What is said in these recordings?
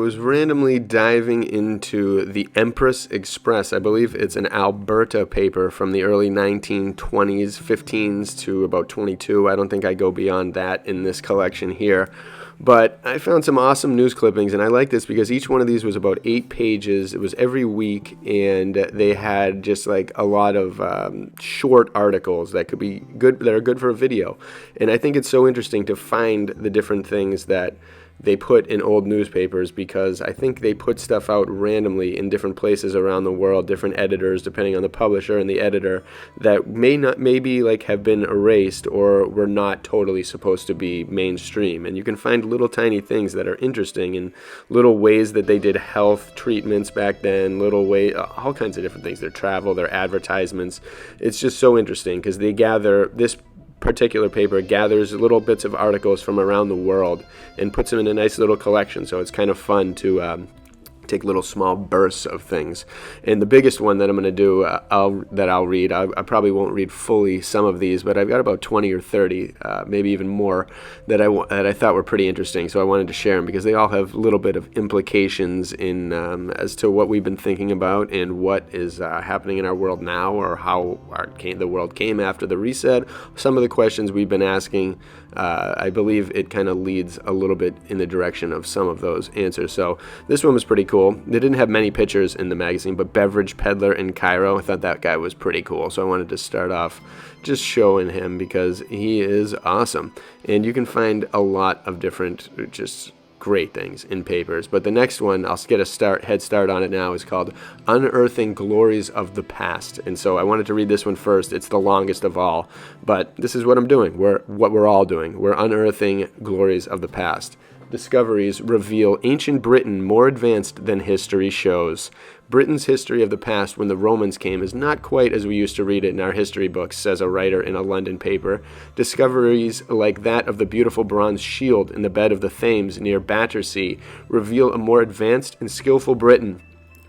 Was randomly diving into the Empress Express. I believe it's an Alberta paper from the early 1920s, 15s to about 22. I don't think I go beyond that in this collection here. But I found some awesome news clippings, and I like this because each one of these was about 8 pages. It was every week, and they had just like a lot of short articles that could be good, that are good for a video. And I think it's so interesting to find the different things that they put in old newspapers, because I think they put stuff out randomly in different places around the world, different editors, depending on the publisher and the editor, that maybe like have been erased or were not totally supposed to be mainstream. And you can find little tiny things that are interesting, and little ways that they did health treatments back then, little way, all kinds of different things, their travel, their advertisements. It's just so interesting because they gather this particular paper gathers little bits of articles from around the world and puts them in a nice little collection. So it's kind of fun to take little small bursts of things. And the biggest one that I'm going to do, I'll read, I probably won't read fully some of these, but I've got about 20 or 30, maybe even more, that I thought were pretty interesting. So I wanted to share them because they all have a little bit of implications in as to what we've been thinking about and what is happening in our world now, or how the world came after the reset. Some of the questions we've been asking, I believe it kind of leads a little bit in the direction of some of those answers. So this one was pretty cool. They didn't have many pictures in the magazine, but Beverage Peddler in Cairo, I thought that guy was pretty cool. So I wanted to start off just showing him because he is awesome. And you can find a lot of different just great things in papers. But the next one, I'll get a head start on it now, is called Unearthing Glories of the Past. And so I wanted to read this one first. It's the longest of all, but this is what I'm doing. What we're all doing. We're unearthing glories of the past. Discoveries reveal ancient Britain more advanced than history shows. Britain's history of the past when the Romans came is not quite as we used to read it in our history books, says a writer in a London paper. Discoveries like that of the beautiful bronze shield in the bed of the Thames near Battersea reveal a more advanced and skillful Britain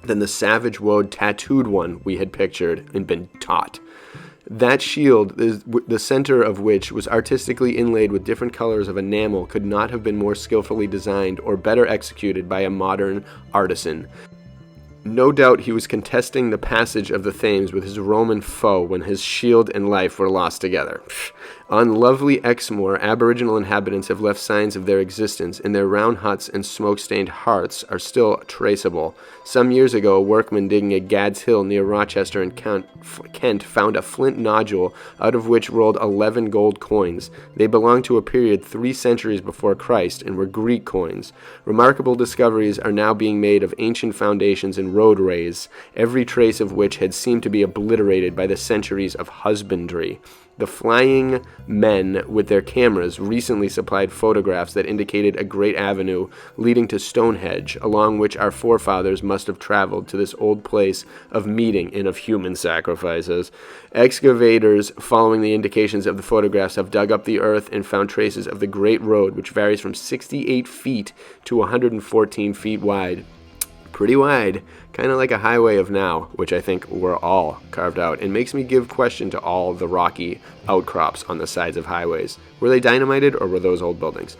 than the savage-woad tattooed one we had pictured and been taught. That shield, the center of which was artistically inlaid with different colors of enamel, could not have been more skillfully designed or better executed by a modern artisan. No doubt he was contesting the passage of the Thames with his Roman foe when his shield and life were lost together. On lovely Exmoor, Aboriginal inhabitants have left signs of their existence, and their round huts and smoke-stained hearths are still traceable. Some years ago, a workman digging at Gad's Hill near Rochester in Kent found a flint nodule out of which rolled 11 gold coins. They belonged to a period 3 centuries before Christ and were Greek coins. Remarkable discoveries are now being made of ancient foundations and roadways, every trace of which had seemed to be obliterated by the centuries of husbandry. The flying men with their cameras recently supplied photographs that indicated a great avenue leading to Stonehenge, along which our forefathers must have traveled to this old place of meeting and of human sacrifices. Excavators, following the indications of the photographs, have dug up the earth and found traces of the Great Road, which varies from 68 feet to 114 feet wide. Pretty wide, kind of like a highway of now, which I think were all carved out, and makes me give question to all the rocky outcrops on the sides of highways. Were they dynamited, or were those old buildings?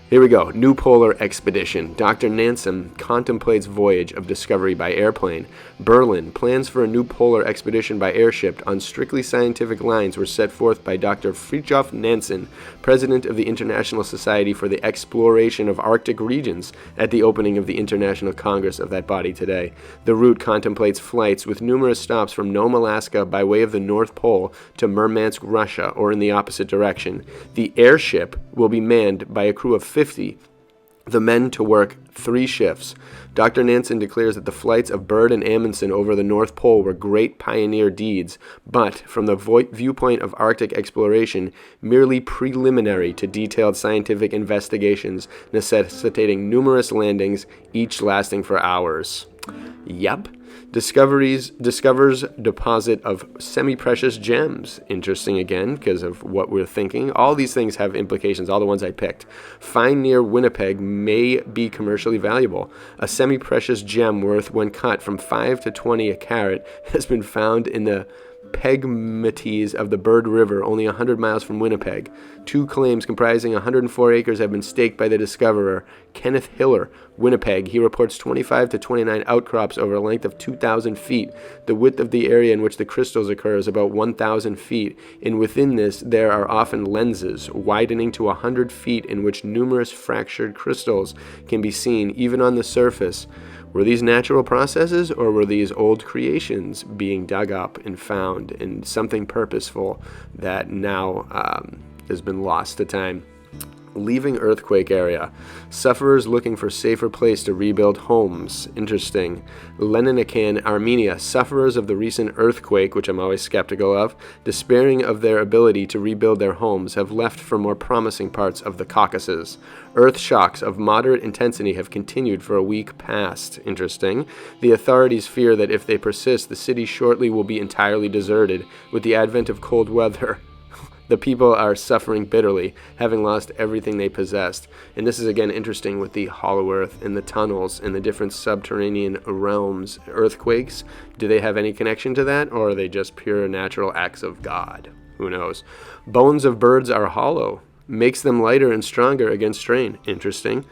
Here we go. New polar expedition. Dr. Nansen contemplates voyage of discovery by airplane. Berlin. Plans for a new polar expedition by airship on strictly scientific lines were set forth by Dr. Fridtjof Nansen, president of the International Society for the Exploration of Arctic Regions, at the opening of the International Congress of that body today. The route contemplates flights with numerous stops from Nome, Alaska by way of the North Pole to Murmansk, Russia, or in the opposite direction. The airship will be manned by a crew of 50, the men to work 3 shifts. Dr. Nansen declares that the flights of Byrd and Amundsen over the North Pole were great pioneer deeds, but, from the viewpoint of Arctic exploration, merely preliminary to detailed scientific investigations necessitating numerous landings, each lasting for hours. Yep. Discovers deposit of semi-precious gems. Interesting again, because of what we're thinking. All these things have implications, all the ones I picked. Find near Winnipeg may be commercially valuable. A semi-precious gem worth, when cut, from 5 to 20 a carat has been found in the pegmates of the Bird River, only 100 miles from Winnipeg. 2 claims comprising 104 acres have been staked by the discoverer, Kenneth Hiller, Winnipeg. He reports 25 to 29 outcrops over a length of 2,000 feet. The width of the area in which the crystals occur is about 1,000 feet, and within this there are often lenses, widening to 100 feet, in which numerous fractured crystals can be seen even on the surface. Were these natural processes, or were these old creations being dug up and found in something purposeful that now has been lost to time? Leaving earthquake area. Sufferers looking for safer place to rebuild homes. Interesting. Leninikan, Armenia. Sufferers of the recent earthquake, which I'm always skeptical of, despairing of their ability to rebuild their homes, have left for more promising parts of the Caucasus. Earth shocks of moderate intensity have continued for a week past. Interesting. The authorities fear that if they persist, the city shortly will be entirely deserted with the advent of cold weather. The people are suffering bitterly, having lost everything they possessed. And this is again interesting with the hollow earth and the tunnels and the different subterranean realms. Earthquakes, do they have any connection to that, or are they just pure natural acts of God? Who knows? Bones of birds are hollow. Makes them lighter and stronger against strain. Interesting.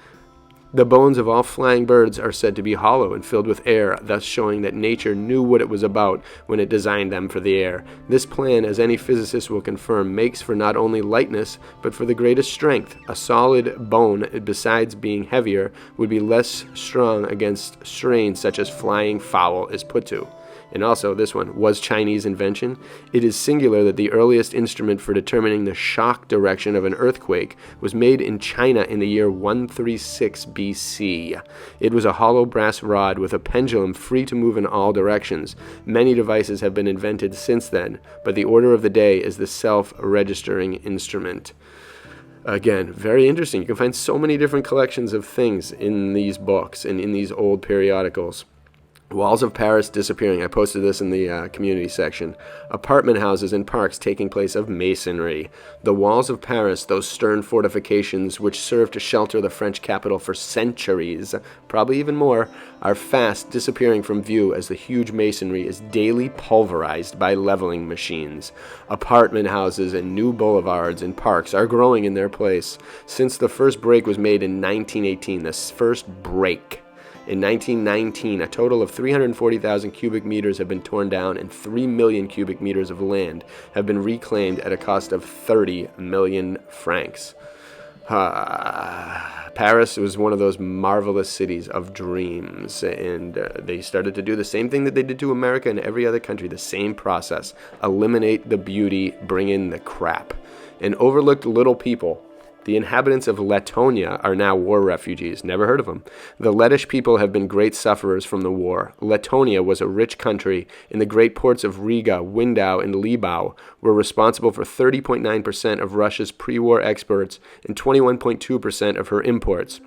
The bones of all flying birds are said to be hollow and filled with air, thus showing that nature knew what it was about when it designed them for the air. This plan, as any physicist will confirm, makes for not only lightness, but for the greatest strength. A solid bone, besides being heavier, would be less strong against strain such as flying fowl is put to. And also, this one was Chinese invention. It is singular that the earliest instrument for determining the shock direction of an earthquake was made in China in the year 136 BC. It was a hollow brass rod with a pendulum free to move in all directions. Many devices have been invented since then, but the order of the day is the self-registering instrument. Again, very interesting. You can find so many different collections of things in these books and in these old periodicals. Walls of Paris disappearing. I posted this in the community section. Apartment houses and parks taking place of masonry. The walls of Paris, those stern fortifications which served to shelter the French capital for centuries, probably even more, are fast disappearing from view as the huge masonry is daily pulverized by leveling machines. Apartment houses and new boulevards and parks are growing in their place. Since the first break was made in 1918, the first break. In 1919, a total of 340,000 cubic meters have been torn down and 3 million cubic meters of land have been reclaimed at a cost of 30 million francs. Paris was one of those marvelous cities of dreams, and they started to do the same thing that they did to America and every other country, the same process. Eliminate the beauty, bring in the crap. And overlooked little people. The inhabitants of Letonia are now war refugees. Never heard of them. The Lettish people have been great sufferers from the war. Letonia was a rich country, and the great ports of Riga, Windau, and Libau were responsible for 30.9% of Russia's pre-war exports and 21.2% of her imports.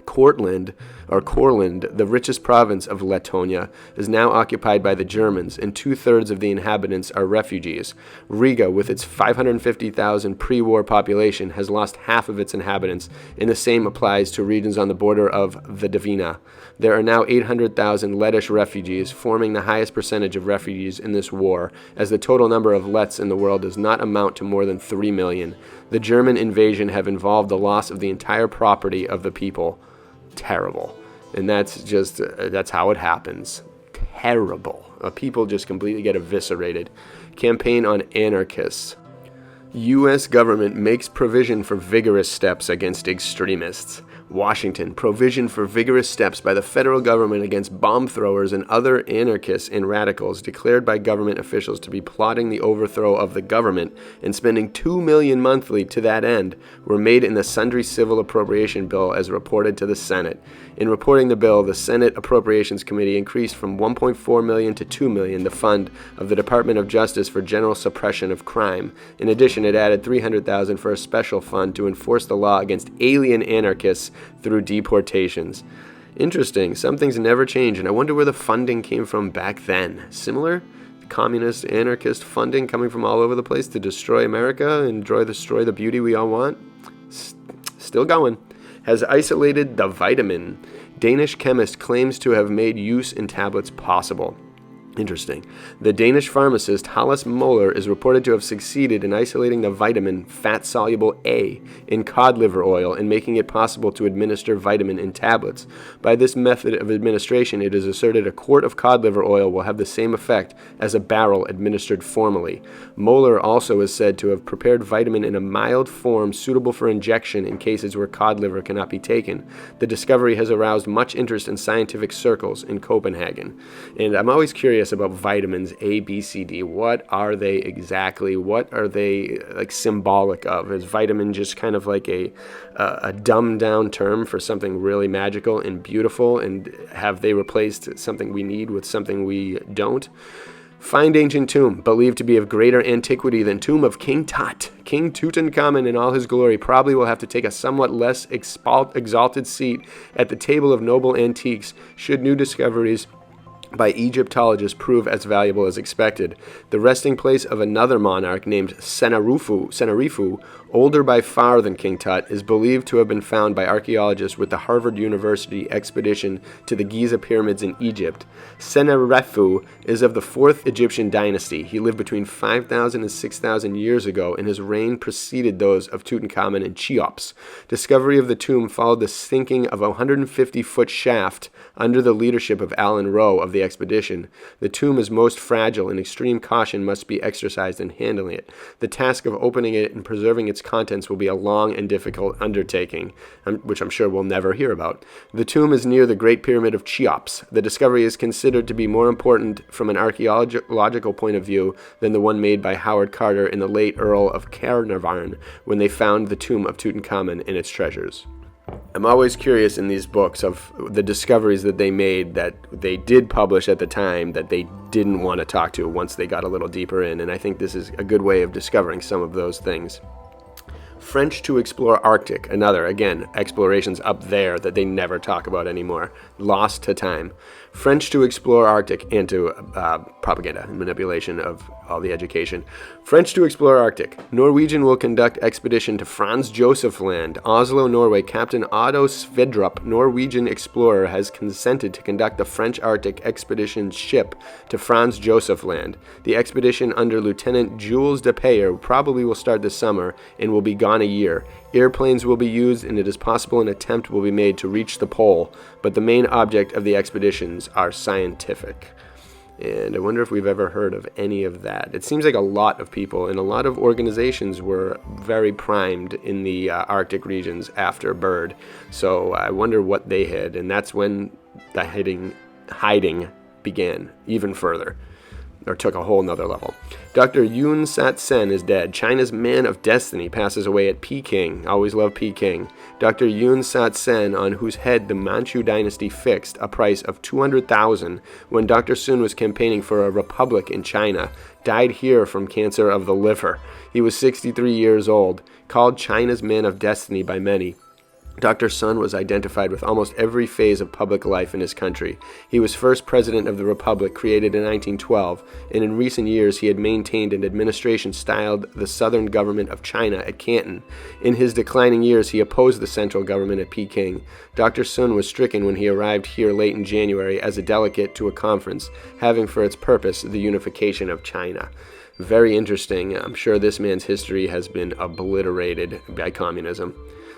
Courland, the richest province of Letonia, is now occupied by the Germans, and 2/3 of the inhabitants are refugees. Riga, with its 550,000 pre-war population, has lost half of its inhabitants, and the same applies to regions on the border of the Dvina. There are now 800,000 Lettish refugees, forming the highest percentage of refugees in this war, as the total number of Lets in the world does not amount to more than 3 million. The German invasion have involved the loss of the entire property of the people. Terrible. And that's how it happens. Terrible. People just completely get eviscerated. Campaign on Anarchists. U.S. government makes provision for vigorous steps against extremists. Washington, provision for vigorous steps by the federal government against bomb throwers and other anarchists and radicals declared by government officials to be plotting the overthrow of the government and spending $2 million monthly to that end were made in the Sundry Civil Appropriation Bill as reported to the Senate. In reporting the bill, the Senate Appropriations Committee increased from $1.4 million to $2 million the fund of the Department of Justice for general suppression of crime. In addition, it added $300,000 for a special fund to enforce the law against alien anarchists through deportations. Interesting. Some things never change, and I wonder where the funding came from back then. Similar? Communist, anarchist funding coming from all over the place to destroy America and destroy the beauty we all want? Still going. Has isolated the vitamin. Danish chemist claims to have made use in tablets possible. Interesting. The Danish pharmacist Hallis Moller is reported to have succeeded in isolating the vitamin fat-soluble A in cod liver oil and making it possible to administer vitamin in tablets. By this method of administration, it is asserted a quart of cod liver oil will have the same effect as a barrel administered formally. Moller also is said to have prepared vitamin in a mild form suitable for injection in cases where cod liver cannot be taken. The discovery has aroused much interest in scientific circles in Copenhagen. And I'm always curious about vitamins A, B, C, D. What are they exactly? What are they like symbolic of? Is vitamin just kind of like a dumbed down term for something really magical and beautiful? And have they replaced something we need with something we don't? Find ancient tomb, believed to be of greater antiquity than tomb of King Tut. King Tutankhamun in all his glory probably will have to take a somewhat less exalted seat at the table of noble antiques should new discoveries by Egyptologists prove as valuable as expected. The resting place of another monarch named Senarifu, older by far than King Tut, is believed to have been found by archaeologists with the Harvard University expedition to the Giza pyramids in Egypt. Senarifu is of the 4th Egyptian dynasty. He lived between 5,000 and 6,000 years ago, and his reign preceded those of Tutankhamun and Cheops. Discovery of the tomb followed the sinking of a 150-foot shaft under the leadership of Alan Rowe of the expedition. The tomb is most fragile, and extreme caution must be exercised in handling it. The task of opening it and preserving its contents will be a long and difficult undertaking, which I'm sure we'll never hear about. The tomb is near the Great Pyramid of Cheops. The discovery is considered to be more important from an archaeological point of view than the one made by Howard Carter and the late Earl of Caernarvon when they found the tomb of Tutankhamun and its treasures. I'm always curious in these books of the discoveries that they made that they did publish at the time that they didn't want to talk to once they got a little deeper in, and I think this is a good way of discovering some of those things. French to explore Arctic, another, again, explorations up there that they never talk about anymore. Lost to time. French to explore Arctic and to propaganda and manipulation of all the education. French to explore Arctic. Norwegian will conduct expedition to Franz Josef Land. Oslo, Norway. Captain Otto Sverdrup, Norwegian explorer, has consented to conduct the French Arctic expedition ship to Franz Josef Land. The expedition under Lieutenant Jules de Payer probably will start this summer and will be gone a year. Airplanes will be used, and it is possible an attempt will be made to reach the pole, but the main object of the expeditions are scientific. And I wonder if we've ever heard of any of that. It seems like a lot of people and a lot of organizations were very primed in the Arctic regions after Byrd. So I wonder what they hid, and that's when the hiding began even further, or took a whole nother level. Dr. Yun Sat Sen is dead. China's man of destiny passes away at Peking. Always love Peking. Dr. Yun Sat Sen, on whose head the Manchu dynasty fixed a price of 200,000 when Dr. Sun was campaigning for a republic in China, died here from cancer of the liver. He was 63 years old, called China's man of destiny by many. Dr. Sun was identified with almost every phase of public life in his country. He was first president of the Republic, created in 1912, and in recent years he had maintained an administration styled the Southern Government of China at Canton. In his declining years, he opposed the central government at Peking. Dr. Sun was stricken when he arrived here late in January as a delegate to a conference, having for its purpose the unification of China. Very interesting. I'm sure this man's history has been obliterated by communism.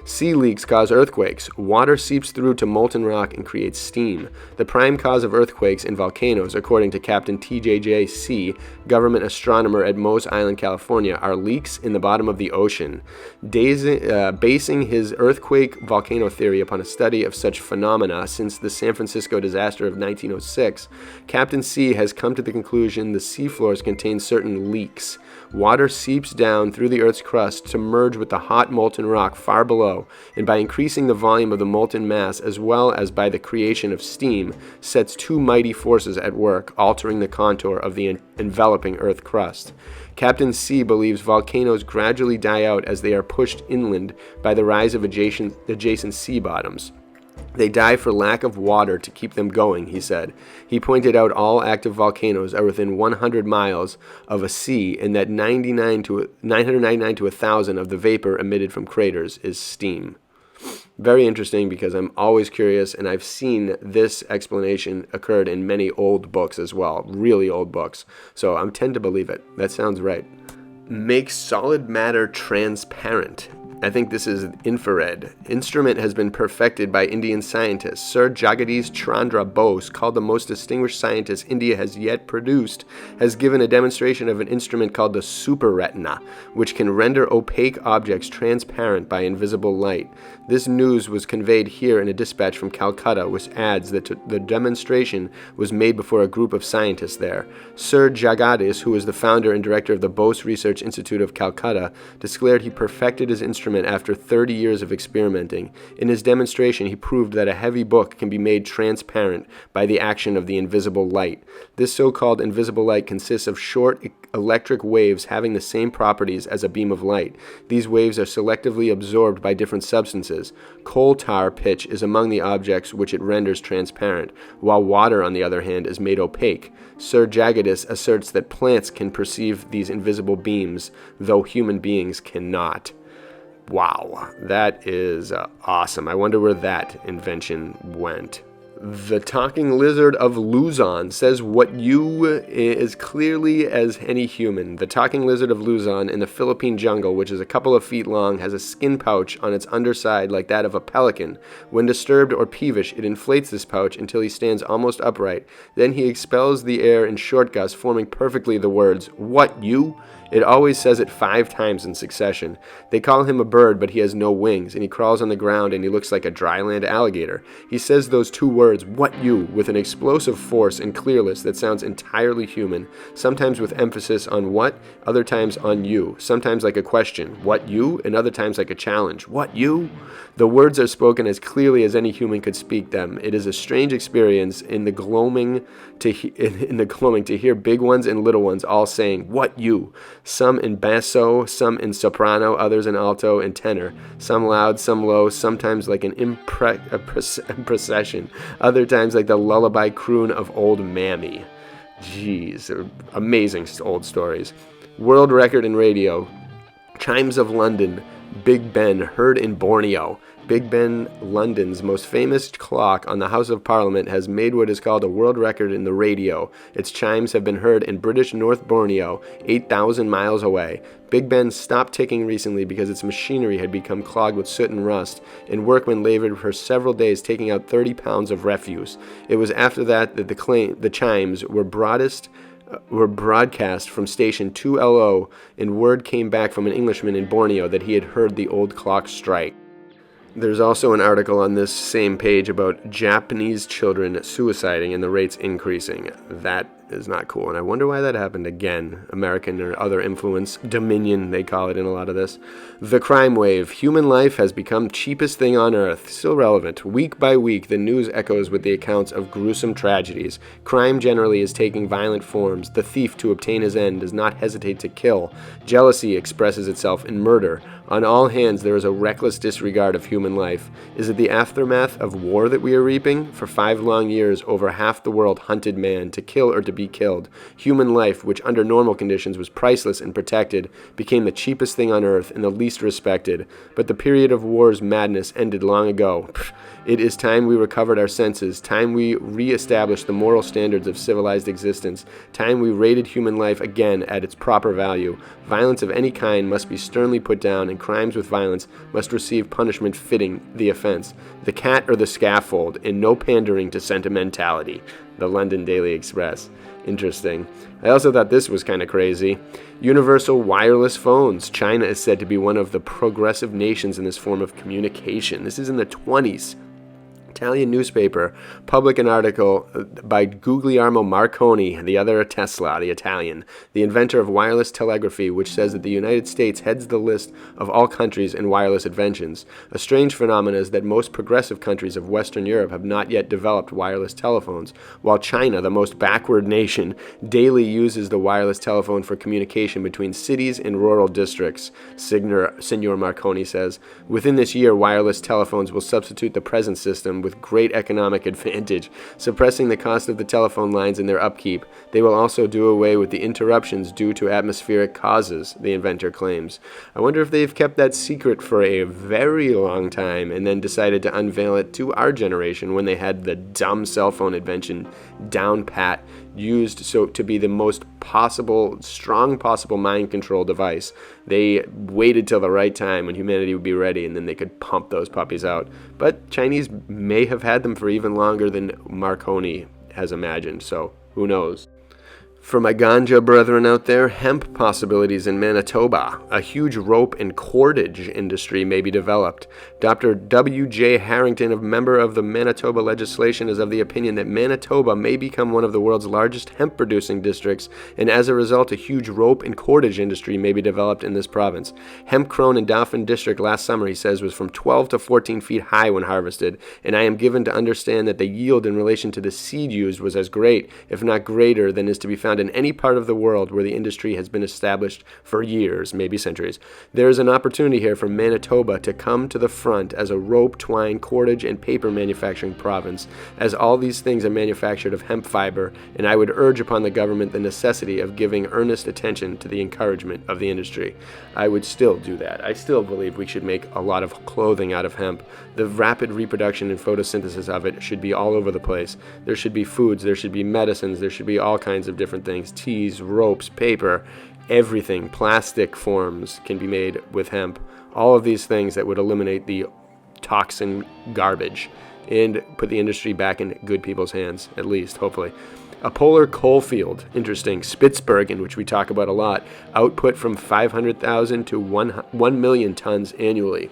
Sea leaks cause earthquakes. Water seeps through to molten rock and creates steam. The prime cause of earthquakes and volcanoes, according to Captain T.J.J. C., government astronomer at Mose Island, California, are leaks in the bottom of the ocean. Basing his earthquake-volcano theory upon a study of such phenomena since the San Francisco disaster of 1906, Captain C. has come to the conclusion the seafloors contain certain leaks. Water seeps down through the Earth's crust to merge with the hot molten rock far below, and by increasing the volume of the molten mass as well as by the creation of steam, sets two mighty forces at work, altering the contour of the enveloping Earth crust. Captain C believes volcanoes gradually die out as they are pushed inland by the rise of adjacent sea bottoms. They die for lack of water to keep them going, he said. He pointed out all active volcanoes are within 100 miles of a sea, and that 999 to 1,000 of the vapor emitted from craters is steam. Very interesting because I'm always curious, and I've seen this explanation occurred in many old books as well, really old books. So I tend to believe it. That sounds right. Make solid matter transparent. I think this is infrared. Instrument has been perfected by Indian scientists. Sir Jagadish Chandra Bose, called the most distinguished scientist India has yet produced, has given a demonstration of an instrument called the super retina, which can render opaque objects transparent by invisible light. This news was conveyed here in a dispatch from Calcutta, which adds that the demonstration was made before a group of scientists there. Sir Jagadish, who is the founder and director of the Bose Research Institute of Calcutta, declared he perfected his instrument after 30 years of experimenting. In his demonstration, he proved that a heavy book can be made transparent by the action of the invisible light. This so-called invisible light consists of short electric waves having the same properties as a beam of light. These waves are selectively absorbed by different substances. Coal tar pitch is among the objects which it renders transparent, while water, on the other hand, is made opaque. Sir Jagadish asserts that plants can perceive these invisible beams, though human beings cannot. Wow, that is awesome. I wonder where that invention went. The talking lizard of Luzon says what you as clearly as any human. The talking lizard of Luzon in the Philippine jungle, which is a couple of feet long, has a skin pouch on its underside like that of a pelican. When disturbed or peevish, it inflates this pouch until he stands almost upright. Then he expels the air in short gusts, forming perfectly the words, "What, you?" It always says it 5 times in succession. They call him a bird, but he has no wings, and he crawls on the ground and he looks like a dryland alligator. He says those 2 words, "What you?" with an explosive force and clearness that sounds entirely human, sometimes with emphasis on what, other times on you, sometimes like a question, "What you?" and other times like a challenge, "What you?" The words are spoken as clearly as any human could speak them. It is a strange experience in the gloaming to hear big ones and little ones all saying, "What you?" Some in basso, some in soprano, others in alto and tenor, some loud, some low, sometimes like an procession, other times like the lullaby croon of old Mammy. Jeez, amazing old stories. World record in radio. Chimes of London, Big Ben, heard in Borneo. Big Ben, London's most famous clock on the House of Parliament, has made what is called a world record in the radio. Its chimes have been heard in British North Borneo, 8,000 miles away. Big Ben stopped ticking recently because its machinery had become clogged with soot and rust, and workmen labored for several days taking out 30 pounds of refuse. It was after that that the chimes were broadcast from station 2LO, and word came back from an Englishman in Borneo that he had heard the old clock strike. There's also an article on this same page about Japanese children suiciding and the rates increasing. That is not cool, and I wonder why that happened again. American or other influence, dominion, they call it in a lot of this. The crime wave. Human life has become cheapest thing on earth. Still relevant. Week by week, the news echoes with the accounts of gruesome tragedies. Crime generally is taking violent forms. The thief, to obtain his end, does not hesitate to kill. Jealousy expresses itself in murder. On all hands, there is a reckless disregard of human life. Is it the aftermath of war that we are reaping? For 5 long years, over half the world hunted man to kill or to be killed. Human life, which under normal conditions was priceless and protected, became the cheapest thing on earth and the least respected. But the period of war's madness ended long ago. It is time we recovered our senses, time we re-established the moral standards of civilized existence, time we rated human life again at its proper value. Violence of any kind must be sternly put down, and crimes with violence must receive punishment fitting the offense. The cat or the scaffold, and no pandering to sentimentality. The London Daily Express. Interesting. I also thought this was kind of crazy. Universal wireless phones. China is said to be one of the progressive nations in this form of communication. This is in the 20s. Italian newspaper published an article by Guglielmo Marconi, the other Tesla, the Italian, the inventor of wireless telegraphy, which says that the United States heads the list of all countries in wireless inventions. A strange phenomenon is that most progressive countries of Western Europe have not yet developed wireless telephones, while China, the most backward nation, daily uses the wireless telephone for communication between cities and rural districts, Signor Marconi says. Within this year, wireless telephones will substitute the present system, with great economic advantage, suppressing the cost of the telephone lines and their upkeep. They will also do away with the interruptions due to atmospheric causes, the inventor claims. I wonder if they've kept that secret for a very long time and then decided to unveil it to our generation when they had the dumb cell phone invention down pat, used so to be the most strong possible mind control device. They waited till the right time when humanity would be ready, and then they could pump those puppies out. But Chinese may have had them for even longer than Marconi has imagined, so who knows? For my ganja brethren out there, hemp possibilities in Manitoba. A huge rope and cordage industry may be developed. Dr. W.J. Harrington, a member of the Manitoba legislation, is of the opinion that Manitoba may become one of the world's largest hemp-producing districts, and as a result, a huge rope and cordage industry may be developed in this province. Hemp grown in Dauphin District last summer, he says, was from 12 to 14 feet high when harvested, and I am given to understand that the yield in relation to the seed used was as great, if not greater, than is to be found in any part of the world where the industry has been established for years, maybe centuries. There is an opportunity here for Manitoba to come to the front as a rope, twine, cordage, and paper manufacturing province, as all these things are manufactured of hemp fiber, and I would urge upon the government the necessity of giving earnest attention to the encouragement of the industry. I would still do that. I still believe we should make a lot of clothing out of hemp. The rapid reproduction and photosynthesis of it should be all over the place. There should be foods, there should be medicines, there should be all kinds of different things. Teas, ropes, paper, everything, plastic forms can be made with hemp. All of these things that would eliminate the toxin garbage and put the industry back in good people's hands, at least, hopefully. A polar coal field, interesting, Spitsbergen, which we talk about a lot, output from 500,000 to 1 million tons annually.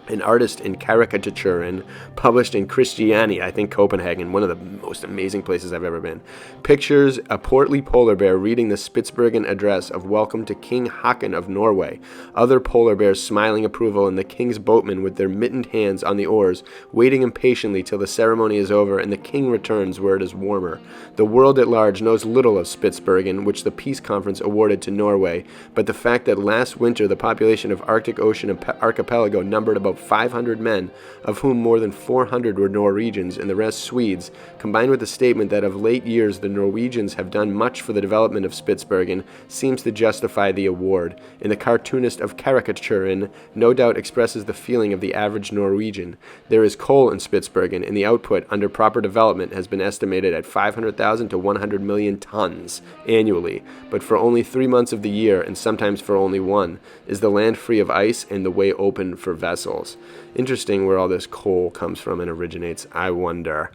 An artist in caricature and published in Christiania, I think Copenhagen, one of the most amazing places I've ever been, pictures a portly polar bear reading the Spitsbergen address of welcome to King Haakon of Norway, other polar bears smiling approval, and the king's boatmen with their mittened hands on the oars, waiting impatiently till the ceremony is over and the king returns where it is warmer. The world at large knows little of Spitsbergen, which the Peace Conference awarded to Norway, but the fact that last winter the population of Arctic Ocean archipelago numbered about 500 men, of whom more than 400 were Norwegians and the rest Swedes, combined with the statement that of late years the Norwegians have done much for the development of Spitsbergen, seems to justify the award, and the cartoonist of caricaturing no doubt expresses the feeling of the average Norwegian. There is coal in Spitsbergen, and the output, under proper development, has been estimated at 500,000 to 100 million tons annually, but for only 3 months of the year, and sometimes for only one, is the land free of ice and the way open for vessels. Interesting where all this coal comes from and originates, I wonder.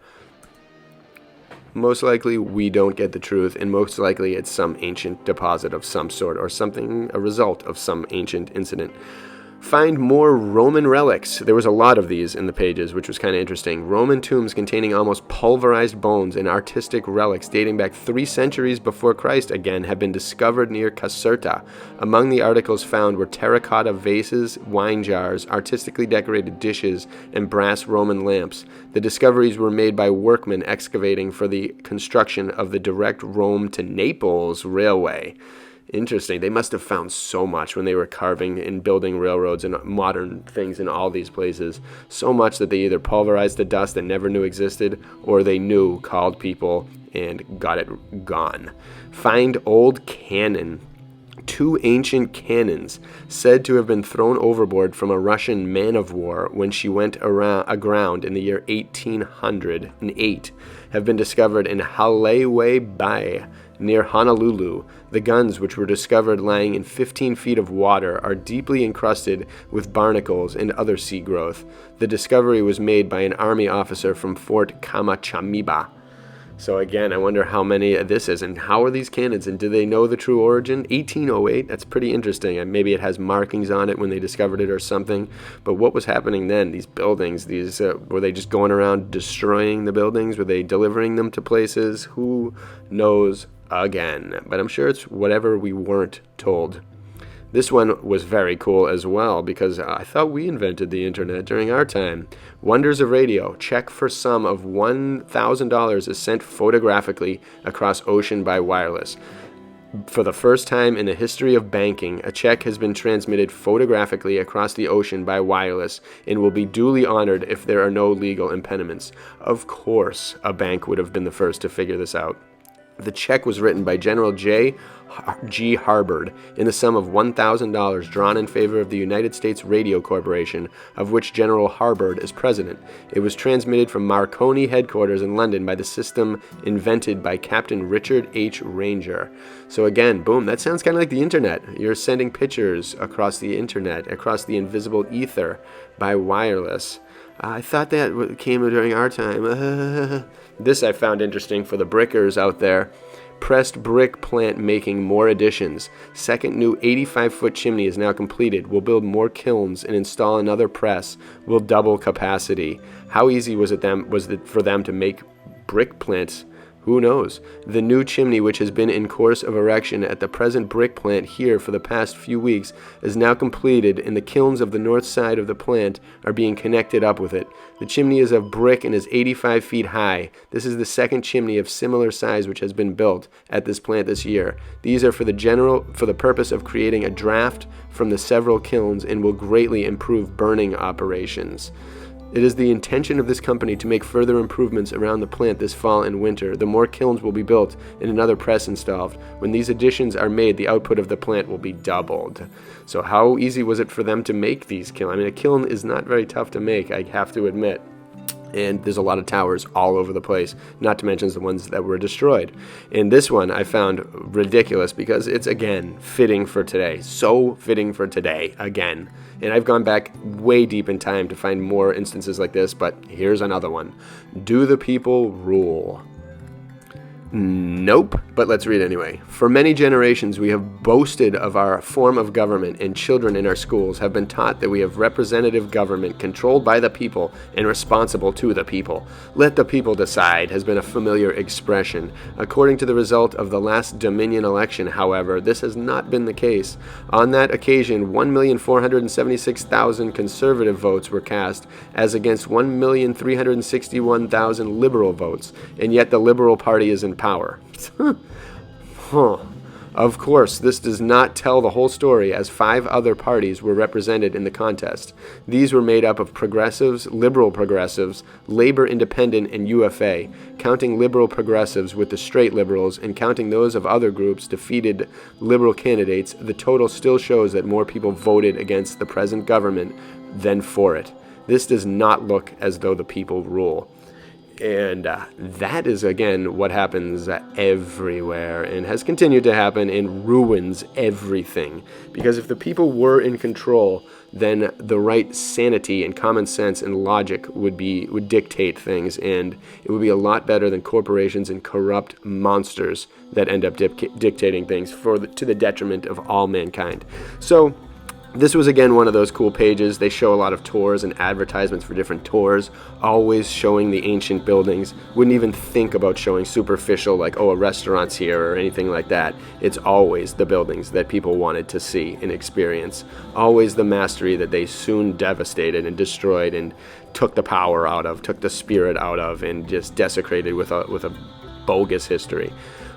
Most likely we don't get the truth, and most likely it's some ancient deposit of some sort or something, a result of some ancient incident. Find more Roman relics. There was a lot of these in the pages, which was kind of interesting. Roman tombs containing almost pulverized bones and artistic relics dating back 3 centuries before Christ again have been discovered near Caserta. Among the articles found were terracotta vases, wine jars, artistically decorated dishes, and brass Roman lamps. The discoveries were made by workmen excavating for the construction of the direct Rome to Naples railway. Interesting. They must have found so much when they were carving and building railroads and modern things in all these places. So much that they either pulverized the dust that never knew existed, or they knew, called people, and got it gone. Find old cannon. 2 ancient cannons, said to have been thrown overboard from a Russian man-of-war when she went aground in the year 1808, have been discovered in Haleway Bay, near Honolulu. The guns, which were discovered lying in 15 feet of water, are deeply encrusted with barnacles and other sea growth. The discovery was made by an army officer from Fort Kamachamiba. So again, I wonder how many this is, and how are these cannons, and do they know the true origin? 1808, that's pretty interesting. And maybe it has markings on it when they discovered it or something. But what was happening then? These buildings, were they just going around destroying the buildings? Were they delivering them to places? Who knows again? But I'm sure it's whatever we weren't told. This one was very cool as well, because I thought we invented the internet during our time. Wonders of radio. Check for sum of $1,000 is sent photographically across ocean by wireless. For the first time in the history of banking, a check has been transmitted photographically across the ocean by wireless and will be duly honored if there are no legal impediments. Of course, a bank would have been the first to figure this out. The check was written by General J. G. Harbord in the sum of $1,000 drawn in favor of the United States Radio Corporation, of which General Harbord is president. It was transmitted from Marconi headquarters in London by the system invented by Captain Richard H. Ranger. So again, boom, that sounds kind of like the internet. You're sending pictures across the internet, across the invisible ether by wireless. I thought that came during our time. This I found interesting for the brickers out there. Pressed brick plant making more additions. Second new 85-foot chimney is now completed. We'll build more kilns and install another press. We'll double capacity. How easy was it for them to make brick plants? Who knows? The new chimney, which has been in course of erection at the present brick plant here for the past few weeks, is now completed, and the kilns of the north side of the plant are being connected up with it. The chimney is of brick and is 85 feet high. This is the second chimney of similar size which has been built at this plant this year. These are for the purpose of creating a draft from the several kilns and will greatly improve burning operations. It is the intention of this company to make further improvements around the plant this fall and winter. The more kilns will be built and another press installed. When these additions are made, the output of the plant will be doubled. So how easy was it for them to make these kilns? I mean, a kiln is not very tough to make, I have to admit. And there's a lot of towers all over the place, not to mention the ones that were destroyed. And this one I found ridiculous because it's, again, fitting for today. So fitting for today, again. And I've gone back way deep in time to find more instances like this, but here's another one. Do the people rule? Nope, but let's read anyway. For many generations, we have boasted of our form of government, and children in our schools have been taught that we have representative government controlled by the people and responsible to the people. Let the people decide has been a familiar expression. According to the result of the last Dominion election, however, this has not been the case. On that occasion, 1,476,000 conservative votes were cast, as against 1,361,000 liberal votes, and yet the Liberal Party is in power. Of course, this does not tell the whole story, as 5 other parties were represented in the contest. These were made up of progressives, liberal progressives, labor independent, and UFA. Counting liberal progressives with the straight liberals and counting those of other groups defeated liberal candidates, the total still shows that more people voted against the present government than for it. This does not look as though the people rule. And that is, again, what happens everywhere and has continued to happen and ruins everything. Because if the people were in control, then the right sanity and common sense and logic would dictate things, and it would be a lot better than corporations and corrupt monsters that end up dictating things to the detriment of all mankind. So this was, again, one of those cool pages. They show a lot of tours and advertisements for different tours, always showing the ancient buildings. Wouldn't even think about showing superficial, like, oh, a restaurant's here or anything like that. It's always the buildings that people wanted to see and experience. Always the mastery that they soon devastated and destroyed and took the power out of, took the spirit out of, and just desecrated with a bogus history.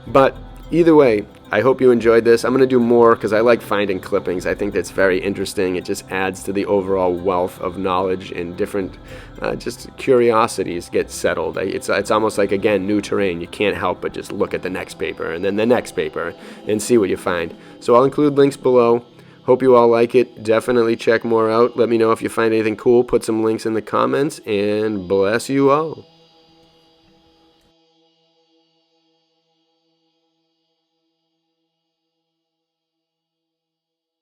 But either way, I hope you enjoyed this. I'm going to do more because I like finding clippings. I think that's very interesting. It just adds to the overall wealth of knowledge, and different just curiosities get settled. It's almost like, again, new terrain. You can't help but just look at the next paper and then the next paper and see what you find. So I'll include links below. Hope you all like it. Definitely check more out. Let me know if you find anything cool. Put some links in the comments, and bless you all.